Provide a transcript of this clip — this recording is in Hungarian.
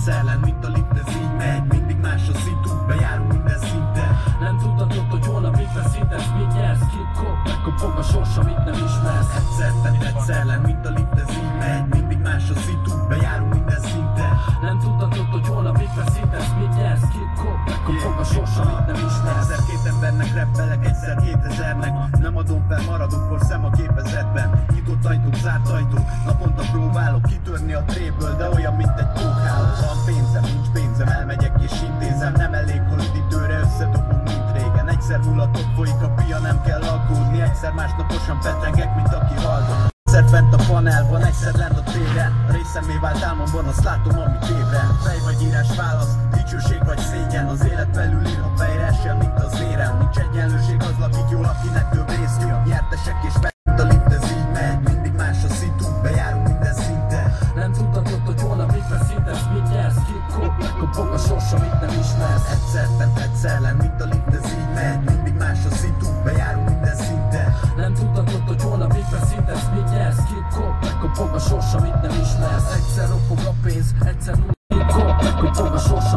tetszelen, mint a lift, ez így megy. Mindig más a szitu, bejárunk minden szinten. Nem tudhatod, hogy holnap mit veszítesz, mit nyersz. Kip-kop, megkopog a sors, amit nem ismersz. Egyszer te tetszelen, mint a lift, ez így megy. Mindig más a szitu, bejárunk minden szinten. Nem tudhatod, hogy holnap mit veszítesz, mit nyersz. Kip-kop, megkopog a sors, amit nem ismersz. Egyszer két embernek rappelek, egyszer 2000-nek. Nem adom fel, maradok, forszem a gépezetben. Nyitott ajtók, zárt ajtók, naponta próbálok kitörni a tréből, de olyan, mint egy kókháló. Van pénzem, nincs pénzem, elmegyek és intézem. Nem elég, hogy időre összedobunk, mint régen. Egyszer mulatok, folyik a pia, nem kell aggódni. Egyszer másnaposan petrengek, mint aki hallgat. Egyszer fent a panelban, egyszer lent a téren. A részemé vált álmomban, azt látom, amit ébren. Fej vagy írás válasz, dicsőség vagy szégyen. Az élet belül ír, a fejre esel, mint az érem. Nincs egyenlőség, az lakik jól, akinek több rész jön. Nyertesek és mint a lift, ez így megy. Mindig más a szitu, bejárunk minden szinten. Nem tudhatod, hogy holnap mit veszítesz, mit nyersz. Kip-kop, megkopog a sors, amit nem ismersz. Egyszer te tetszelen, mint a lift, ez így megy. Mindig más a szitu, bejárunk minden szinten. Nem tudhatod, hogy holnap mit veszítesz, mit nyersz. Kip-kop, megkopog a sors, amit nem ismersz. Egyszer ropog a pénz, egyszer nulla. Kip-kop, megkopog a sors,